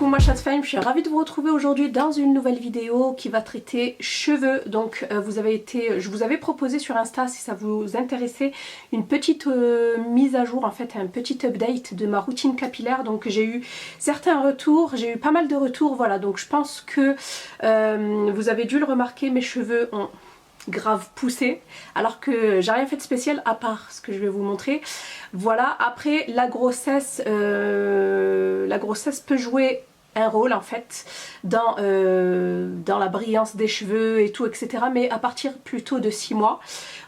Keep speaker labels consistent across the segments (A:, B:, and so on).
A: coucou ma chatte femme, je suis ravie de vous retrouver aujourd'hui dans une nouvelle vidéo qui va traiter cheveux. Donc je vous avais proposé sur Insta, si ça vous intéressait, une petite mise à jour, en fait un petit update de ma routine capillaire. Donc j'ai eu certains retours, j'ai eu pas mal de retours, voilà. Donc je pense que vous avez dû le remarquer, mes cheveux ont grave poussé alors que j'ai rien fait de spécial à part ce que je vais vous montrer. Voilà, après la grossesse peut jouer un rôle en fait dans la brillance des cheveux et tout, etc. Mais à partir plutôt de 6 mois.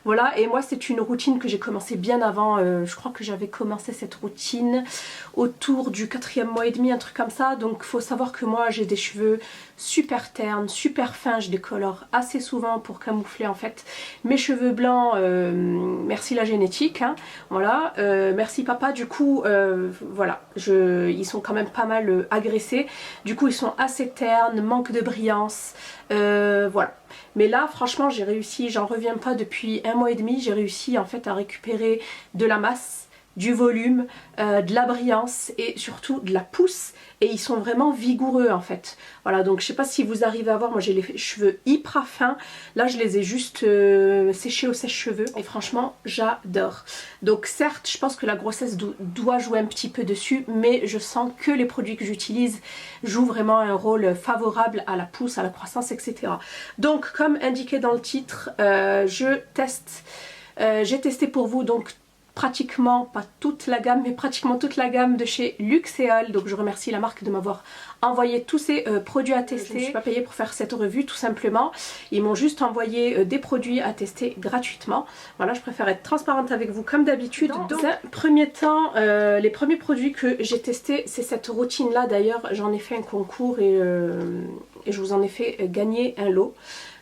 A: Voilà, et moi c'est une routine que j'ai commencé bien avant. Je crois que j'avais commencé cette routine autour du 4e mois et demi, un truc comme ça. Donc faut savoir que moi j'ai des cheveux super ternes, super fins, je décolore assez souvent pour camoufler en fait mes cheveux blancs. Merci la génétique, hein. Voilà, merci papa. Du coup voilà, ils sont quand même pas mal agressés. Du coup ils sont assez ternes, manque de brillance, voilà. Mais là franchement j'ai réussi, j'en reviens pas, depuis 1 mois et demi j'ai réussi en fait à récupérer de la masse, du volume, de la brillance et surtout de la pousse, et ils sont vraiment vigoureux en fait. Voilà, donc je sais pas si vous arrivez à voir, moi j'ai les cheveux hyper fins, là je les ai juste séchés au sèche-cheveux et franchement j'adore. Donc certes je pense que la grossesse doit jouer un petit peu dessus, mais je sens que les produits que j'utilise jouent vraiment un rôle favorable à la pousse, à la croissance, etc. Donc comme indiqué dans le titre, j'ai testé pour vous donc pratiquement, pas toute la gamme, mais pratiquement toute la gamme de chez Luxéol. Donc je remercie la marque de m'avoir envoyé tous ces produits à tester. Je ne suis pas payée pour faire cette revue tout simplement. Ils m'ont juste envoyé des produits à tester gratuitement. Voilà, je préfère être transparente avec vous comme d'habitude. Dans un premier temps, les premiers produits que j'ai testés, c'est cette routine là. D'ailleurs j'en ai fait un concours et je vous en ai fait gagner un lot.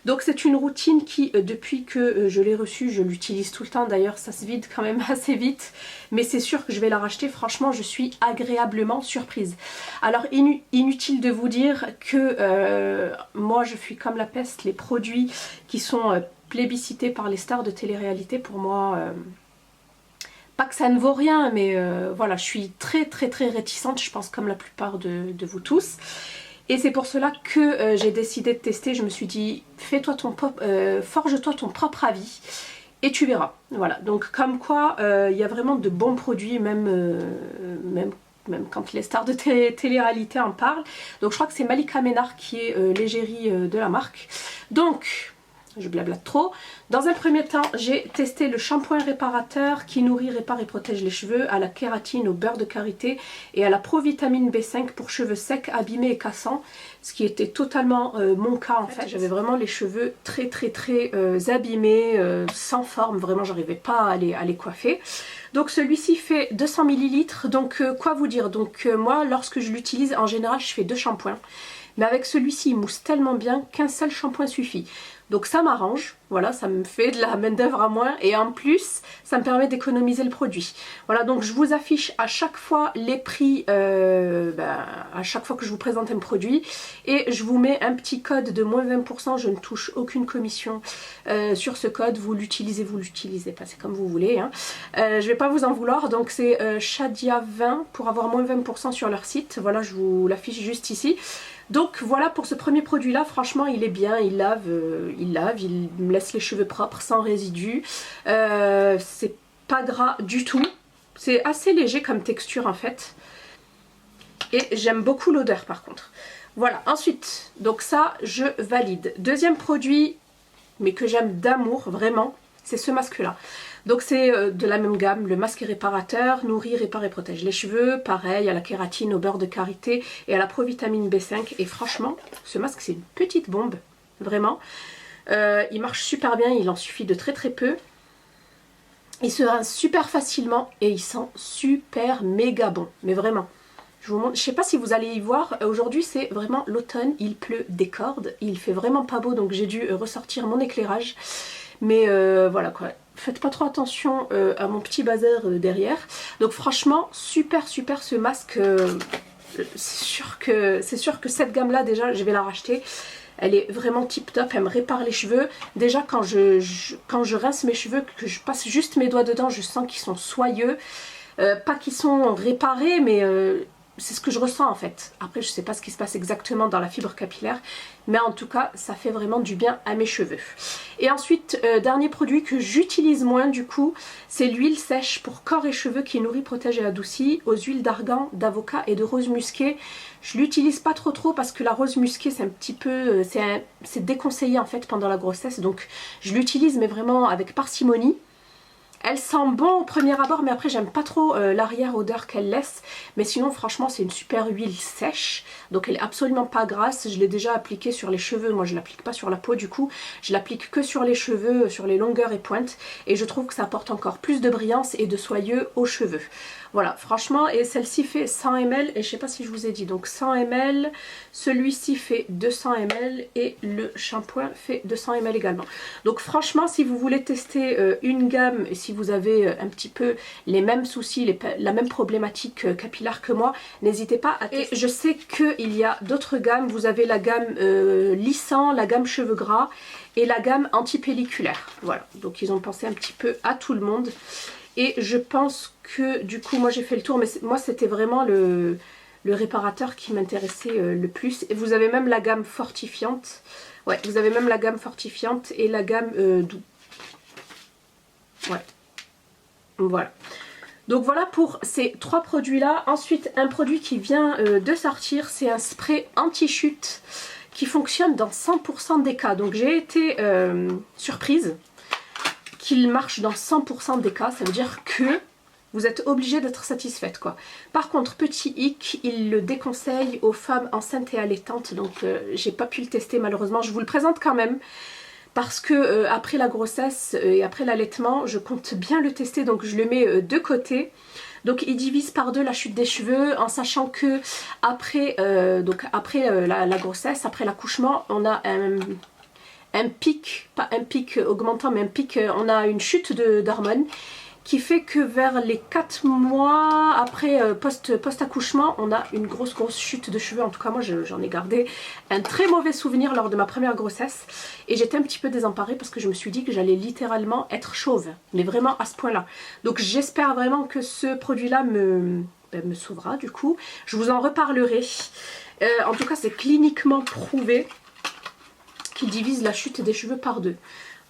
A: Donc c'est une routine qui, depuis que je l'ai reçue, je l'utilise tout le temps. D'ailleurs ça se vide quand même assez vite, mais c'est sûr que je vais la racheter. Franchement je suis agréablement surprise. Alors inutile de vous dire que moi je fuis comme la peste les produits qui sont plébiscités par les stars de télé-réalité. Pour moi, pas que ça ne vaut rien, mais voilà, je suis très réticente, je pense comme la plupart de vous tous. Et c'est pour cela que j'ai décidé de tester. Je me suis dit, forge-toi ton propre avis et tu verras. Voilà, donc comme quoi il y a vraiment de bons produits, même quand les stars de télé-réalité en parlent. Donc je crois que c'est Malika Ménard qui est l'égérie de la marque. Donc je blablate trop. Dans un premier temps, j'ai testé le shampoing réparateur qui nourrit, répare et protège les cheveux, à la kératine, au beurre de karité et à la provitamine B5 pour cheveux secs, abîmés et cassants. Ce qui était totalement mon cas en fait. J'avais vraiment les cheveux très abîmés, sans forme, vraiment j'arrivais pas à les coiffer. Donc celui-ci fait 200 ml. Donc quoi vous dire, donc moi lorsque je l'utilise en général je fais 2 shampoings. Mais avec celui-ci il mousse tellement bien qu'un seul shampoing suffit. Donc ça m'arrange, voilà, ça me fait de la main d'œuvre à moins et en plus ça me permet d'économiser le produit. Voilà, donc je vous affiche à chaque fois les prix, à chaque fois que je vous présente un produit, et je vous mets un petit code de moins 20%, je ne touche aucune commission sur ce code, vous l'utilisez pas, c'est comme vous voulez, hein. Je vais pas vous en vouloir, donc c'est Shadia20 pour avoir moins 20% sur leur site, voilà, je vous l'affiche juste ici. Donc voilà pour ce premier produit là, franchement il est bien, il lave, il me laisse les cheveux propres, sans résidus, c'est pas gras du tout, c'est assez léger comme texture en fait, et j'aime beaucoup l'odeur par contre. Voilà, ensuite, donc ça je valide. Deuxième produit, mais que j'aime d'amour vraiment, c'est ce masque là. Donc c'est de la même gamme, le masque réparateur, nourrit, répare et protège les cheveux, pareil, à la kératine, au beurre de karité et à la provitamine B5. Et franchement, ce masque c'est une petite bombe, vraiment. Il marche super bien, il en suffit de très peu. Il se rince super facilement et il sent super méga bon, mais vraiment. Je vous montre, je sais pas si vous allez y voir, aujourd'hui c'est vraiment l'automne, il pleut des cordes, il fait vraiment pas beau donc j'ai dû ressortir mon éclairage. Mais voilà quoi, faites pas trop attention à mon petit bazar derrière. Donc franchement super ce masque, c'est sûr que cette gamme là déjà je vais la racheter. Elle est vraiment tip top, elle me répare les cheveux. Déjà quand je rince mes cheveux, que je passe juste mes doigts dedans, je sens qu'ils sont soyeux. Pas qu'ils sont réparés, mais c'est ce que je ressens en fait. Après je sais pas ce qui se passe exactement dans la fibre capillaire, mais en tout cas ça fait vraiment du bien à mes cheveux. Et ensuite dernier produit que j'utilise moins du coup, c'est l'huile sèche pour corps et cheveux qui nourrit, protège et adoucit aux huiles d'argan, d'avocat et de rose musquée. Je l'utilise pas trop parce que la rose musquée c'est un petit peu, c'est déconseillé en fait pendant la grossesse, donc je l'utilise mais vraiment avec parcimonie. Elle sent bon au premier abord, mais après j'aime pas trop l'arrière-odeur qu'elle laisse. Mais sinon franchement c'est une super huile sèche. Donc elle est absolument pas grasse. Je l'ai déjà appliquée sur les cheveux. Moi je l'applique pas sur la peau du coup. Je l'applique que sur les cheveux, sur les longueurs et pointes. Et je trouve que ça apporte encore plus de brillance et de soyeux aux cheveux. Voilà, franchement, et celle-ci fait 100 ml, et je sais pas si je vous ai dit, donc 100 ml, celui-ci fait 200 ml, et le shampoing fait 200 ml également. Donc franchement, si vous voulez tester une gamme, et si vous avez un petit peu les mêmes soucis, la même problématique capillaire que moi, n'hésitez pas à tester. Et je sais qu'il y a d'autres gammes, vous avez la gamme lissant, la gamme cheveux gras, et la gamme anti-pelliculaire. Voilà, donc ils ont pensé un petit peu à tout le monde. Et je pense que du coup moi j'ai fait le tour, mais moi c'était vraiment le réparateur qui m'intéressait le plus. Et vous avez même la gamme fortifiante. Ouais, vous avez même la gamme fortifiante et la gamme doux. Ouais. Voilà. Donc voilà pour ces trois produits là. Ensuite un produit qui vient de sortir, c'est un spray anti-chute qui fonctionne dans 100% des cas. Donc j'ai été surprise qu'il marche dans 100% des cas, ça veut dire que vous êtes obligé d'être satisfaite quoi. Par contre, petit hic, il le déconseille aux femmes enceintes et allaitantes, donc j'ai pas pu le tester malheureusement, je vous le présente quand même parce que après la grossesse et après l'allaitement, je compte bien le tester, donc je le mets de côté. Donc il divise par deux la chute des cheveux en sachant que après, la grossesse, après l'accouchement, on a un pic, pas un pic augmentant, mais un pic, on a une chute d'hormones qui fait que vers les 4 mois après post-accouchement, on a une grosse chute de cheveux. En tout cas moi j'en ai gardé un très mauvais souvenir lors de ma première grossesse et j'étais un petit peu désemparée parce que je me suis dit que j'allais littéralement être chauve, mais vraiment à ce point là. Donc j'espère vraiment que ce produit là me sauvera du coup. Je vous en reparlerai. En tout cas c'est cliniquement prouvé qui divise la chute des cheveux par deux.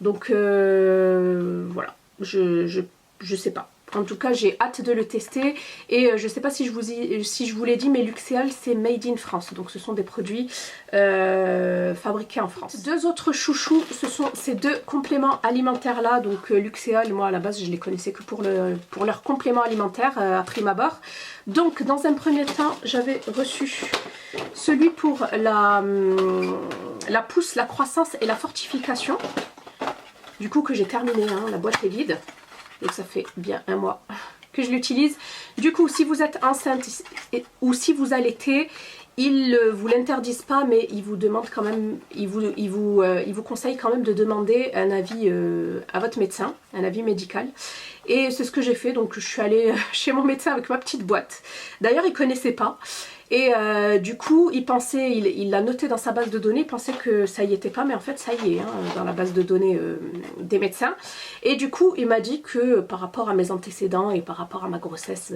A: Donc voilà, je sais pas. En tout cas j'ai hâte de le tester et je sais pas si je vous l'ai dit, mais Luxéal c'est made in France. Donc ce sont des produits fabriqués en France. Deux autres chouchous, ce sont ces deux compléments alimentaires là. Donc Luxéal, moi à la base je les connaissais que pour leur complément alimentaire à prime abord. Donc dans un premier temps j'avais reçu celui pour la pousse, la croissance et la fortification. Du coup que j'ai terminé, hein, la boîte est vide. Donc ça fait bien un mois que je l'utilise. Du coup si vous êtes enceinte ou si vous allaitez, ils ne vous l'interdisent pas, mais ils vous demandent quand même, ils vous conseillent quand même de demander un avis à votre médecin, un avis médical. Et c'est ce que j'ai fait, donc je suis allée chez mon médecin avec ma petite boîte. D'ailleurs il ne connaissait pas. Et du coup il pensait, il l'a noté dans sa base de données, il pensait que ça y était pas, mais en fait ça y est, hein, dans la base de données des médecins. Et du coup il m'a dit que par rapport à mes antécédents et par rapport à ma grossesse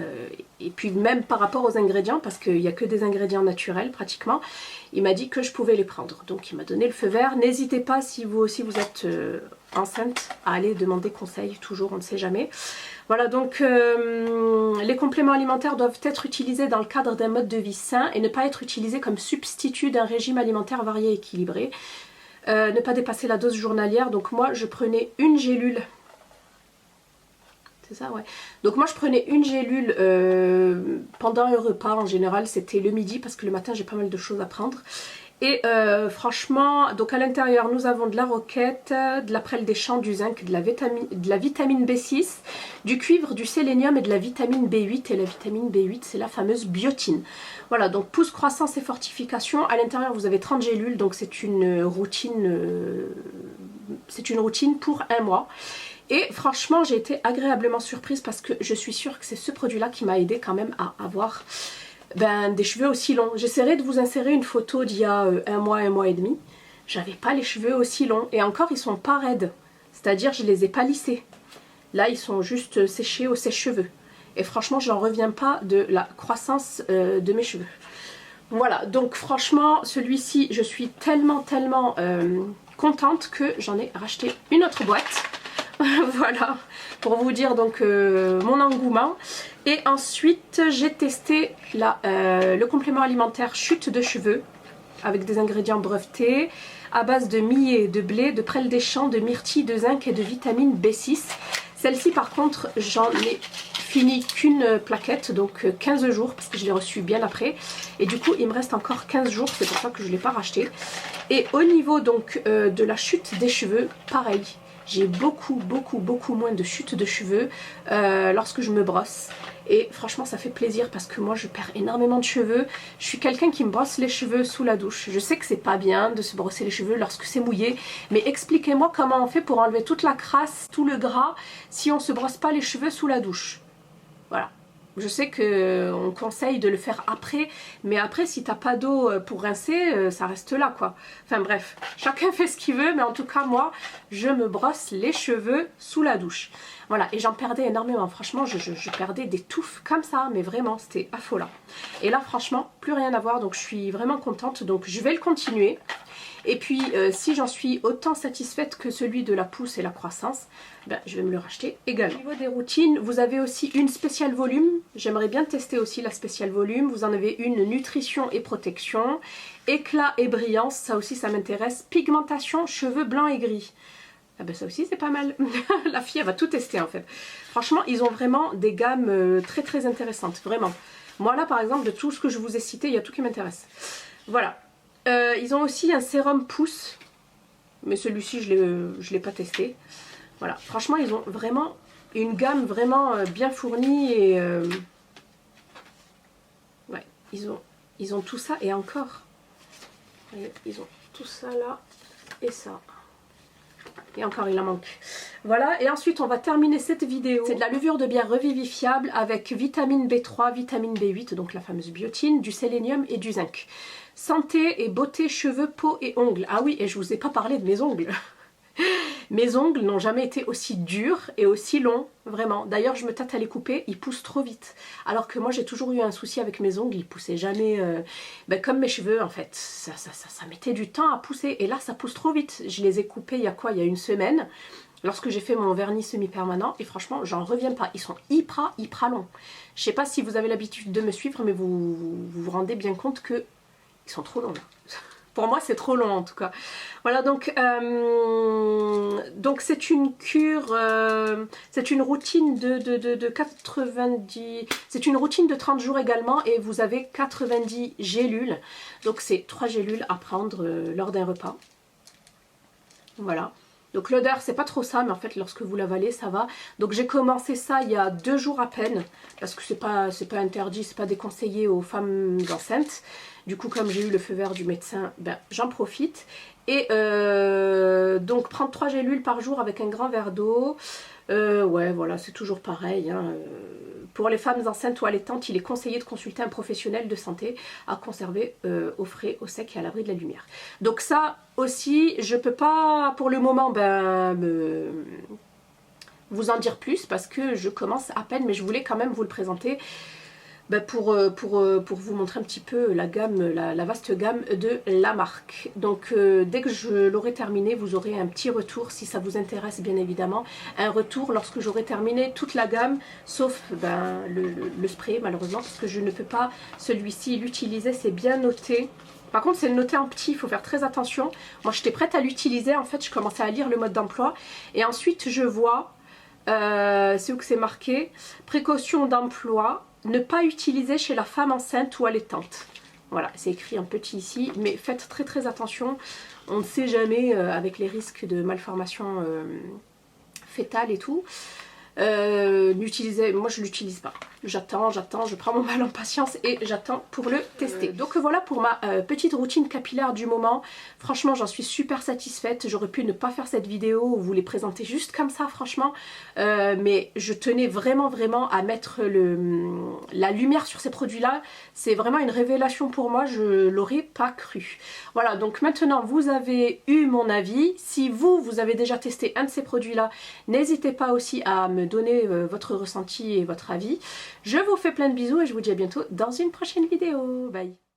A: et puis même par rapport aux ingrédients, parce qu'il n'y a que des ingrédients naturels pratiquement, il m'a dit que je pouvais les prendre. Donc il m'a donné le feu vert. N'hésitez pas si vous aussi vous êtes enceinte à aller demander conseil, toujours on ne sait jamais. Voilà, donc les compléments alimentaires doivent être utilisés dans le cadre d'un mode de vie sain et ne pas être utilisés comme substitut d'un régime alimentaire varié et équilibré. Ne pas dépasser la dose journalière. Donc moi je prenais une gélule. C'est ça, ouais. Donc moi je prenais une gélule pendant un repas. En général c'était le midi parce que le matin j'ai pas mal de choses à prendre. Et franchement, donc à l'intérieur nous avons de la roquette, de la prêle des champs, du zinc, de la vitamine B6, du cuivre, du sélénium et de la vitamine B8. Et la vitamine B8 c'est la fameuse biotine. Voilà, donc pousse, croissance et fortification. À l'intérieur vous avez 30 gélules, donc c'est une routine pour un mois. Et franchement j'ai été agréablement surprise parce que je suis sûre que c'est ce produit là qui m'a aidé quand même à avoir des cheveux aussi longs. J'essaierai de vous insérer une photo d'il y a un mois et demi. J'avais pas les cheveux aussi longs et encore ils sont pas raides, c'est à dire je les ai pas lissés. Là ils sont juste séchés au sèche-cheveux. et franchement j'en reviens pas de la croissance de mes cheveux. Voilà, donc franchement celui-ci je suis tellement contente que j'en ai racheté une autre boîte. Voilà, pour vous dire donc mon engouement. Et ensuite j'ai testé le complément alimentaire chute de cheveux avec des ingrédients brevetés à base de millet, de blé, de prêle des champs, de myrtille, de zinc et de vitamine B6. Celle-ci par contre j'en ai fini qu'une plaquette, donc 15 jours parce que je l'ai reçue bien après. Et du coup il me reste encore 15 jours, c'est pour ça que je ne l'ai pas racheté. Et au niveau donc de la chute des cheveux, pareil. J'ai beaucoup moins de chute de cheveux lorsque je me brosse. Et franchement ça fait plaisir parce que moi je perds énormément de cheveux. Je suis quelqu'un qui me brosse les cheveux sous la douche. Je sais que c'est pas bien de se brosser les cheveux lorsque c'est mouillé. Mais expliquez-moi comment on fait pour enlever toute la crasse, tout le gras si on se brosse pas les cheveux sous la douche. Voilà. Je sais qu'on conseille de le faire après, mais après si t'as pas d'eau pour rincer, ça reste là quoi. Enfin bref, chacun fait ce qu'il veut, mais en tout cas moi, je me brosse les cheveux sous la douche. Voilà, et j'en perdais énormément, franchement je perdais des touffes comme ça, mais vraiment c'était affolant. Et là franchement, plus rien à voir, donc je suis vraiment contente, donc je vais le continuer. Et puis si j'en suis autant satisfaite que celui de la pousse et la croissance, ben, je vais me le racheter également. Au niveau des routines, vous avez aussi une spéciale volume. J'aimerais bien tester aussi la spéciale volume. Vous en avez une nutrition et protection, éclat et brillance, ça aussi ça m'intéresse, pigmentation, cheveux blancs et gris. Ah ben ça aussi c'est pas mal. La fille elle va tout tester en fait. Franchement ils ont vraiment des gammes très intéressantes, vraiment. Moi là par exemple de tout ce que je vous ai cité, il y a tout qui m'intéresse. Voilà. Ils ont aussi un sérum pousse, mais celui-ci je l'ai pas testé. Voilà, franchement ils ont vraiment une gamme vraiment bien fournie et ouais, ils ont tout ça et encore. Voyez, ils ont tout ça là et ça. Et encore il en manque. Voilà, et ensuite on va terminer cette vidéo. C'est de la levure de bière revivifiable avec vitamine B3, vitamine B8, donc la fameuse biotine, du sélénium et du zinc. Santé et beauté, cheveux, peau et ongles. Ah oui, et je vous ai pas parlé de mes ongles. Mes ongles n'ont jamais été aussi durs et aussi longs, vraiment. D'ailleurs, je me tâte à les couper, ils poussent trop vite. Alors que moi, j'ai toujours eu un souci avec mes ongles, ils poussaient jamais... Ben, comme mes cheveux, en fait. Ça mettait du temps à pousser. Et là, ça pousse trop vite. Je les ai coupés il y a quoi? Il y a une semaine, lorsque j'ai fait mon vernis semi-permanent. Et franchement, j'en reviens pas. Ils sont hyper longs. Je sais pas si vous avez l'habitude de me suivre, mais vous rendez bien compte que ils sont trop longs. Pour moi c'est trop long en tout cas. Voilà, donc c'est une cure, c'est une routine de 90, c'est une routine de 30 jours également et vous avez 90 gélules. Donc c'est 3 gélules à prendre lors d'un repas. Voilà. Donc l'odeur c'est pas trop ça, mais en fait lorsque vous l'avalez ça va. Donc j'ai commencé ça il y a 2 jours à peine, parce que c'est pas interdit, c'est pas déconseillé aux femmes enceintes. Du coup comme j'ai eu le feu vert du médecin, ben, j'en profite. Et donc prendre 3 gélules par jour avec un grand verre d'eau. Ouais voilà, c'est toujours pareil. Hein. Pour les femmes enceintes ou allaitantes, il est conseillé de consulter un professionnel de santé à conserver au frais, au sec et à l'abri de la lumière. Donc ça aussi, je peux pas pour le moment vous en dire plus parce que je commence à peine, mais je voulais quand même vous le présenter. Pour vous montrer un petit peu la gamme, la vaste gamme de la marque. Donc dès que je l'aurai terminé, vous aurez un petit retour si ça vous intéresse bien évidemment. Un retour lorsque j'aurai terminé toute la gamme, sauf le spray malheureusement, parce que je ne peux pas celui-ci l'utiliser, c'est bien noté. Par contre c'est noté en petit, il faut faire très attention. Moi j'étais prête à l'utiliser, en fait je commençais à lire le mode d'emploi et ensuite je vois, c'est où que c'est marqué, précaution d'emploi. Ne pas utiliser chez la femme enceinte ou allaitante. Voilà, c'est écrit en petit ici, mais faites très attention. On ne sait jamais avec les risques de malformation fétale et tout. Moi je l'utilise pas. J'attends, je prends mon mal en patience et j'attends pour le tester. Donc voilà pour ma petite routine capillaire du moment. Franchement j'en suis super satisfaite. J'aurais pu ne pas faire cette vidéo ou vous les présenter juste comme ça franchement. Mais je tenais vraiment à mettre la lumière sur ces produits là. C'est vraiment une révélation pour moi, je l'aurais pas cru. Voilà, donc maintenant vous avez eu mon avis. Si vous avez déjà testé un de ces produits là, n'hésitez pas aussi à me me donner votre ressenti et votre avis. Je vous fais plein de bisous et je vous dis à bientôt dans une prochaine vidéo. Bye.